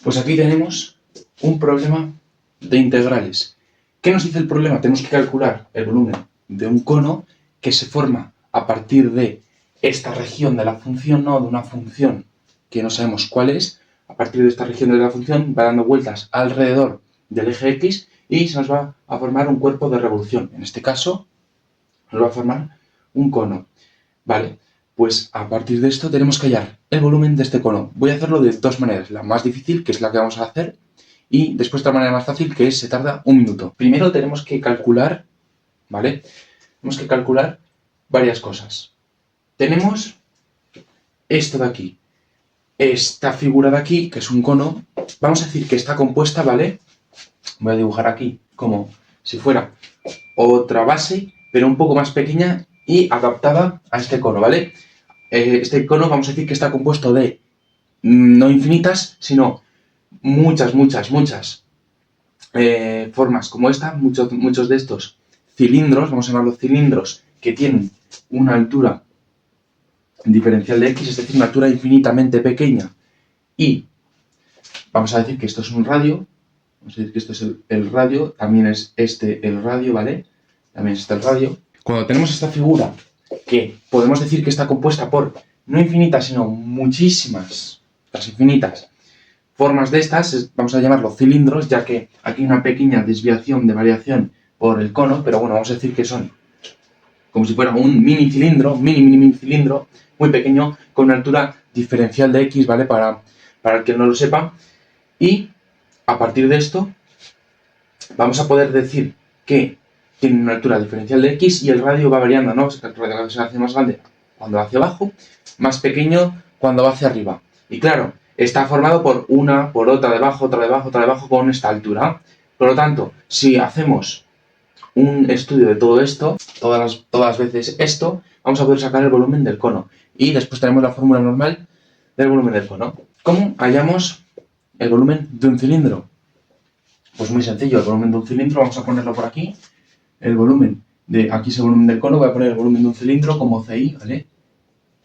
Pues aquí tenemos un problema de integrales. ¿Qué nos dice el problema? Tenemos que calcular el volumen de un cono que se forma a partir de esta región de la función, no de una función que no sabemos cuál es. A partir de esta región de la función va dando vueltas alrededor del eje X y se nos va a formar un cuerpo de revolución. En este caso, nos va a formar un cono. Vale, pues a partir de esto tenemos que hallar el volumen de este cono. Voy a hacerlo de dos maneras. La más difícil, que es la que vamos a hacer, y después otra manera más fácil, que es, se tarda un minuto. Primero tenemos que calcular, ¿vale? Tenemos que calcular varias cosas. Tenemos esto de aquí. Esta figura de aquí, que es un cono, vamos a decir que está compuesta, ¿vale? Voy a dibujar aquí como si fuera otra base, pero un poco más pequeña y adaptada a este cono, ¿vale? Este cono vamos a decir que está compuesto de no infinitas, sino muchas formas como esta, muchos de estos cilindros, vamos a llamarlos cilindros, que tienen una altura diferencial de x, es decir, una altura infinitamente pequeña. Y vamos a decir que esto es un radio, vamos a decir que esto es el radio, también es este el radio, ¿vale? También está el radio. Cuando tenemos esta figura, que podemos decir que está compuesta por no infinitas, sino muchísimas, las infinitas, formas de estas, vamos a llamarlo cilindros, ya que aquí hay una pequeña desviación de variación por el cono, pero bueno, vamos a decir que son como si fuera un mini cilindro, mini cilindro, muy pequeño, con una altura diferencial de x, ¿vale? Para el que no lo sepa. Y a partir de esto, vamos a poder decir que tiene una altura diferencial de x y el radio va variando, ¿no? El radio se hace más grande cuando va hacia abajo, más pequeño cuando va hacia arriba. Y claro, está formado por una, por otra debajo, otra debajo, otra debajo, con esta altura. Por lo tanto, si hacemos un estudio de todo esto, todas las veces esto, vamos a poder sacar el volumen del cono. Y después tenemos la fórmula normal del volumen del cono. ¿Cómo hallamos el volumen de un cilindro? Pues muy sencillo, el volumen de un cilindro, vamos a ponerlo por aquí. El volumen de, aquí es el volumen del cono, voy a poner el volumen de un cilindro como CI, ¿vale?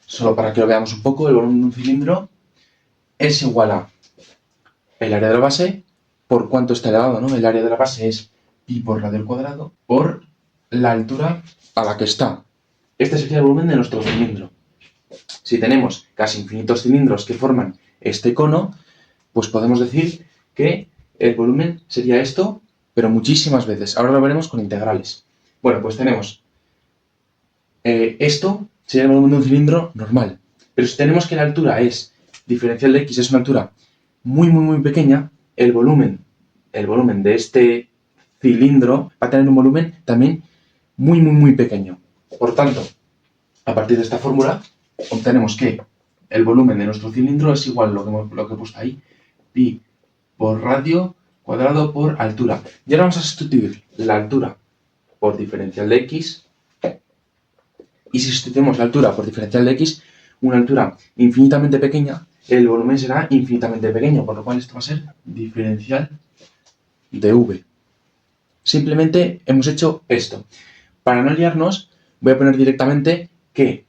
Solo para que lo veamos un poco, el volumen de un cilindro es igual a el área de la base por cuánto está elevado, ¿no? El área de la base es pi por radio al cuadrado por la altura a la que está. Este sería el volumen de nuestro cilindro. Si tenemos casi infinitos cilindros que forman este cono, pues podemos decir que el volumen sería esto, pero muchísimas veces. Ahora lo veremos con integrales. Bueno, pues tenemos esto sería el volumen de un cilindro normal. Pero si tenemos que la altura es diferencial de x, es una altura muy pequeña, el volumen de este cilindro va a tener un volumen también muy pequeño. Por tanto, a partir de esta fórmula, obtenemos que el volumen de nuestro cilindro es igual a lo que he puesto ahí, pi por radio cuadrado por altura. Y ahora vamos a sustituir la altura por diferencial de x. Y si sustituimos la altura por diferencial de x, una altura infinitamente pequeña, el volumen será infinitamente pequeño, por lo cual esto va a ser diferencial de v. Simplemente hemos hecho esto. Para no liarnos, voy a poner directamente que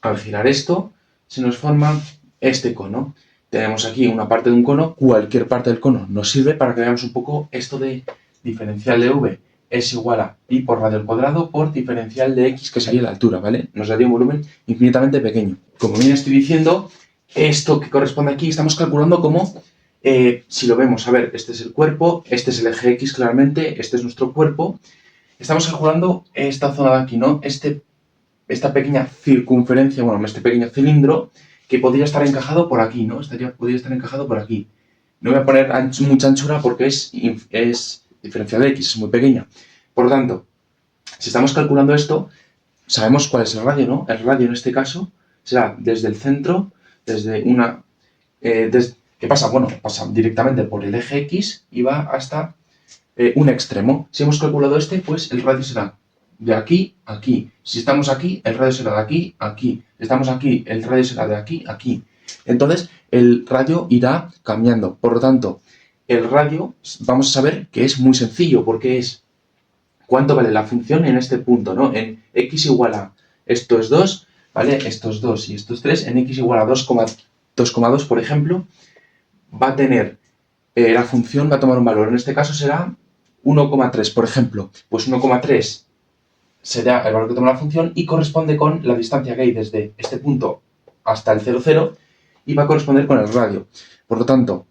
al girar esto, se nos forma este cono. Tenemos aquí una parte de un cono, cualquier parte del cono nos sirve para que veamos un poco esto de diferencial de v es igual a pi por radio al cuadrado por diferencial de x, que sería la altura, ¿vale? Nos daría un volumen infinitamente pequeño. Como bien estoy diciendo, esto que corresponde aquí, estamos calculando como, si lo vemos, a ver, este es el cuerpo, este es el eje x claramente, este es nuestro cuerpo. Estamos calculando esta zona de aquí, ¿no? Esta pequeña circunferencia, bueno, este pequeño cilindro, que podría estar encajado por aquí, ¿no? Podría estar encajado por aquí. No voy a poner mucha anchura porque es diferencial de x, es muy pequeña. Por lo tanto, si estamos calculando esto, sabemos cuál es el radio, ¿no? El radio en este caso será desde el centro, desde una... ¿qué pasa? Bueno, pasa directamente por el eje x y va hasta un extremo. Si hemos calculado este, pues el radio será de aquí a aquí. Si estamos aquí, el radio será de aquí a aquí. Si estamos aquí, el radio será de aquí a aquí. Entonces, el radio irá cambiando. Por lo tanto, el radio, vamos a saber que es muy sencillo, porque es cuánto vale la función en este punto, ¿no? En x igual a, esto es 2, ¿vale? Esto es 2 y esto es 3, en x igual a 2,2, por ejemplo, va a tener, la función va a tomar un valor, en este caso será 1,3, por ejemplo. Pues 1,3 será el valor que toma la función y corresponde con la distancia que hay desde este punto hasta el 0, 0 y va a corresponder con el radio. Por lo tanto,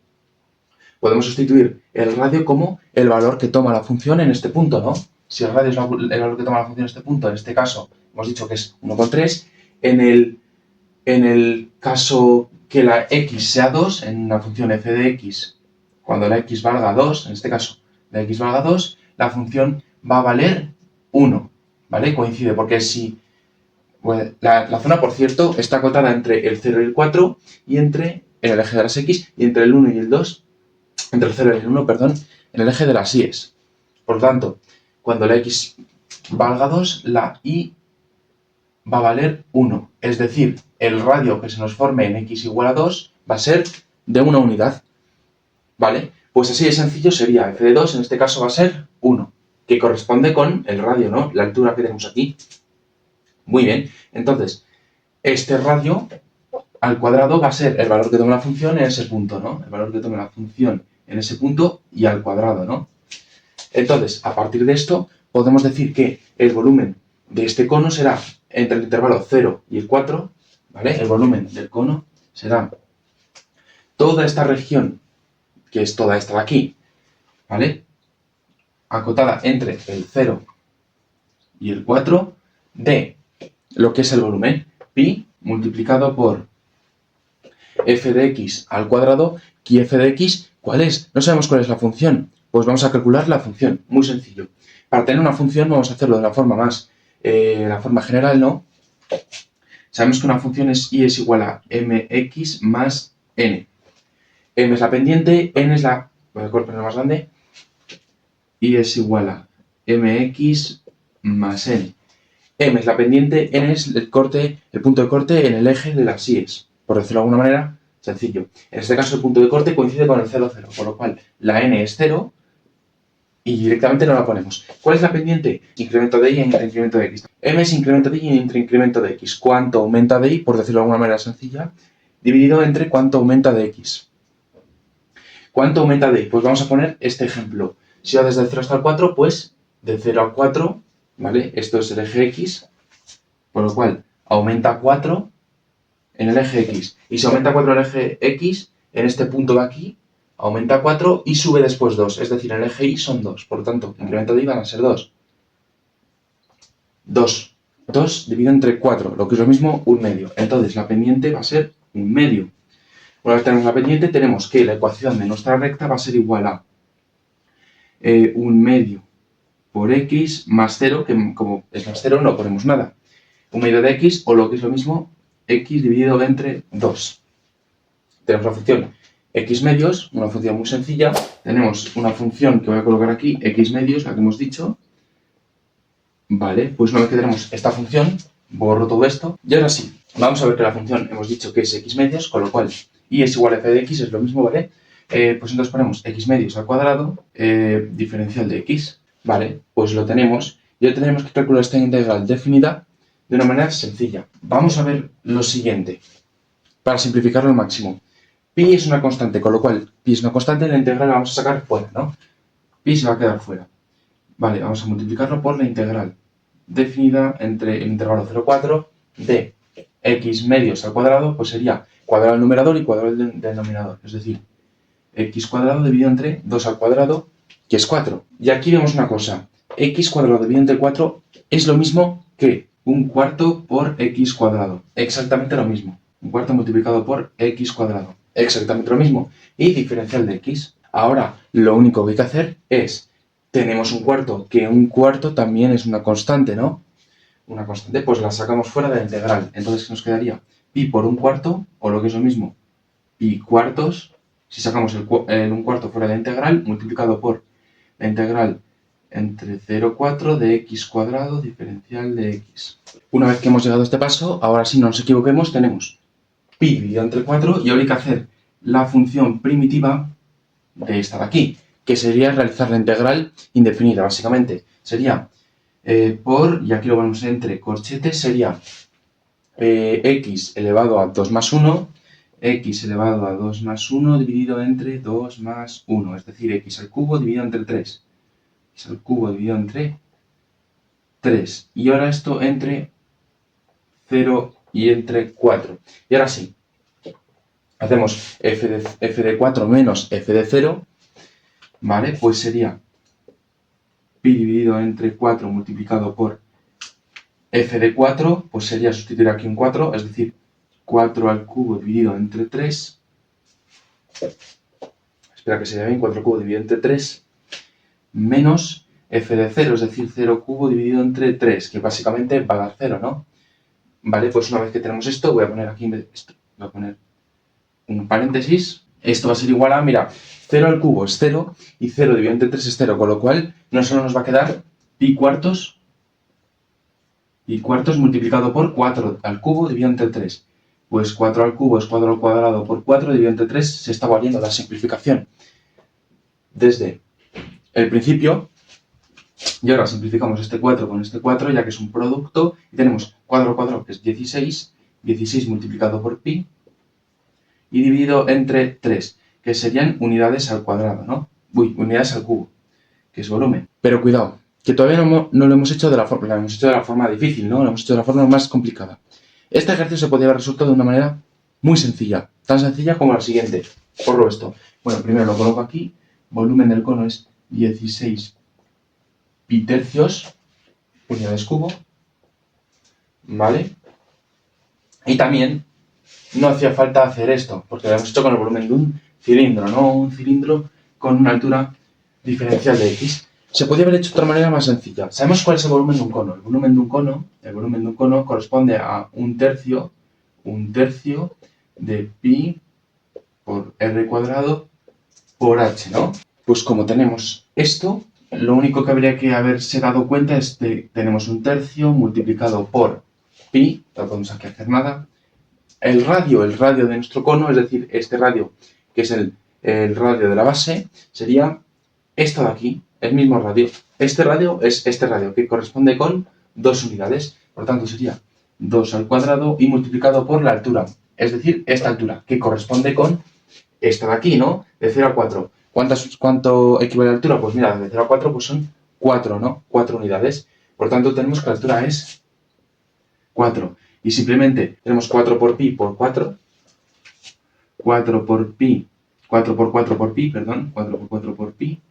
podemos sustituir el radio como el valor que toma la función en este punto, ¿no? Si el radio es el valor que toma la función en este punto, en este caso hemos dicho que es 1,3, en el caso que la x sea 2, en una función f de x, cuando la x valga 2, en este caso la x valga 2, la función va a valer 1, ¿vale? Coincide, porque si... Bueno, la zona, por cierto, está acotada entre el 0 y el 4 y entre, en el eje de las x, y entre el 1 y el 2, entre el 0 y el 1, perdón, en el eje de las y's. Por lo tanto, cuando la x valga 2, la y va a valer 1. Es decir, el radio que se nos forme en x igual a 2 va a ser de una unidad. ¿Vale? Pues así de sencillo sería f de 2, en este caso va a ser 1, que corresponde con el radio, ¿no? La altura que tenemos aquí. Muy bien, entonces, este radio al cuadrado va a ser el valor que toma la función en ese punto, ¿no? El valor que toma la función en ese punto y al cuadrado, ¿no? Entonces, a partir de esto, podemos decir que el volumen de este cono será entre el intervalo 0 y el 4, ¿vale? El volumen del cono será toda esta región, que es toda esta de aquí, ¿vale? Acotada entre el 0 y el 4 de lo que es el volumen, pi multiplicado por f de x al cuadrado, y f de x, ¿cuál es? No sabemos cuál es la función. Pues vamos a calcular la función, muy sencillo. Para tener una función vamos a hacerlo de la forma más, la forma general, ¿no? Sabemos que una función es y es igual a mx más n. M es la pendiente, n es la... Voy a poner más grande. Y es igual a mx más n. M es la pendiente, n es el corte, el punto de corte en el eje de las y's. Por decirlo de alguna manera, sencillo. En este caso el punto de corte coincide con el 0, 0, por lo cual la n es 0 y directamente no la ponemos. ¿Cuál es la pendiente? Incremento de y entre incremento de x. M es incremento de y entre incremento de x. ¿Cuánto aumenta de y? Por decirlo de alguna manera sencilla, dividido entre cuánto aumenta de x. ¿Cuánto aumenta de y? Pues vamos a poner este ejemplo. Si va desde el 0 hasta el 4, pues de 0 a 4, ¿vale? Esto es el eje x, por lo cual aumenta 4 en el eje x. Y si aumenta 4 en el eje x, en este punto de aquí, aumenta 4 y sube después 2. Es decir, en el eje y son 2. Por lo tanto, incremento de y van a ser 2. 2. 2 dividido entre 4, lo que es lo mismo, un medio. Entonces, la pendiente va a ser un medio. Una vez tenemos la pendiente, tenemos que la ecuación de nuestra recta va a ser igual a un medio por x más 0, que como es más 0 no ponemos nada. Un medio de x, o lo que es lo mismo, x dividido entre 2. Tenemos la función x medios, una función muy sencilla. Tenemos una función que voy a colocar aquí, x medios, la que hemos dicho. Vale, pues una vez que tenemos esta función, borro todo esto. Y ahora sí, vamos a ver que la función hemos dicho que es x medios, con lo cual y es igual a f de x, es lo mismo, ¿vale? Pues entonces ponemos x medios al cuadrado, diferencial de x, ¿vale? Pues lo tenemos. Y ahora tenemos que calcular esta integral definida de una manera sencilla. Vamos a ver lo siguiente, para simplificarlo al máximo. Pi es una constante, con lo cual pi es una constante, la integral la vamos a sacar fuera, ¿no? Pi se va a quedar fuera. Vale, vamos a multiplicarlo por la integral definida entre el intervalo 0,4 de x medios al cuadrado, pues sería cuadrado del numerador y cuadrado del denominador. Es decir, x cuadrado dividido entre 2 al cuadrado, que es 4. Y aquí vemos una cosa. X cuadrado dividido entre 4 es lo mismo que un cuarto por x cuadrado. Exactamente lo mismo. Un cuarto multiplicado por x cuadrado. Exactamente lo mismo. Y diferencial de x. Ahora, lo único que hay que hacer es, tenemos un cuarto, que un cuarto también es una constante, ¿no? Una constante, pues la sacamos fuera de la integral. Entonces, ¿qué nos quedaría? Pi por un cuarto, o lo que es lo mismo, pi cuartos. Si sacamos el un cuarto fuera de la integral, multiplicado por la integral entre 0,4 de x cuadrado diferencial de x. Una vez que hemos llegado a este paso, ahora sí no nos equivoquemos, tenemos pi dividido entre 4 y ahora hay que hacer la función primitiva de esta de aquí, que sería realizar la integral indefinida, básicamente. Sería y aquí lo ponemos entre corchetes, sería x elevado a 2 más 1 x elevado a 2 más 1 dividido entre 2 más 1, es decir, x al cubo dividido entre 3. X al cubo dividido entre 3. Y ahora esto entre 0 y entre 4. Y ahora sí, hacemos f de 4 menos f de 0, ¿vale? Pues sería pi dividido entre 4 multiplicado por f de 4, pues sería sustituir aquí un 4, es decir, 4 al cubo dividido entre 3. Espera que se vea bien, 4 al cubo dividido entre 3, menos f de 0, es decir, 0 cubo dividido entre 3, que básicamente va a dar 0, ¿no? Vale, pues una vez que tenemos esto, voy a poner aquí, voy a poner un paréntesis. Esto va a ser igual a, mira, 0 al cubo es 0 y 0 dividido entre 3 es 0, con lo cual no solo nos va a quedar pi cuartos multiplicado por 4 al cubo dividido entre 3. Pues 4 al cubo es 4 al cuadrado por 4 dividido entre 3, se está valiendo la simplificación desde el principio. Y ahora simplificamos este 4 con este 4, ya que es un producto, y tenemos 4 al cuadrado, que es 16, 16 multiplicado por pi, y dividido entre 3, que serían unidades al cuadrado, ¿no? Uy, unidades al cubo, que es volumen. Pero cuidado, que todavía no lo hemos hecho de la forma, lo hemos hecho de la forma difícil, ¿no? Lo hemos hecho de la forma más complicada. Este ejercicio se podría haber resuelto de una manera muy sencilla, tan sencilla como la siguiente. Borro esto. Bueno, primero lo coloco aquí, volumen del cono es 16 pi tercios, unidades cubo, ¿vale? Y también no hacía falta hacer esto, porque lo hemos hecho con el volumen de un cilindro, no un cilindro con una altura diferencial de x. Se podría haber hecho de otra manera más sencilla. ¿Sabemos cuál es el volumen de un cono? El volumen de un cono corresponde a un tercio de pi por r cuadrado por h, ¿no? Pues como tenemos esto, lo único que habría que haberse dado cuenta es que tenemos un tercio multiplicado por pi, no podemos aquí hacer nada. El radio de nuestro cono, es decir, este radio, que es el radio de la base, sería esto de aquí, el mismo radio. Este radio es este radio, que corresponde con 2 unidades. Por tanto, sería 2 al cuadrado y multiplicado por la altura, es decir, esta altura, que corresponde con esta de aquí, ¿no? De 0 a 4. ¿Cuánto equivale a la altura? Pues mira, de 0 a 4 pues son 4, ¿no? 4 unidades. Por tanto, tenemos que la altura es 4. Y simplemente tenemos 4 por pi por 4. 4 por pi, 4 por 4 por pi, perdón, 4 por 4 por pi,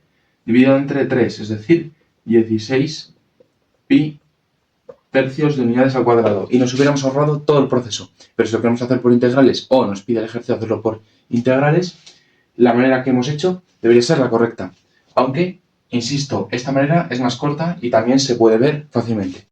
dividido entre 3, es decir, 16 pi tercios de unidades al cuadrado. Y nos hubiéramos ahorrado todo el proceso. Pero si lo queremos hacer por integrales o nos pide el ejercicio hacerlo por integrales, la manera que hemos hecho debería ser la correcta. Aunque, insisto, esta manera es más corta y también se puede ver fácilmente.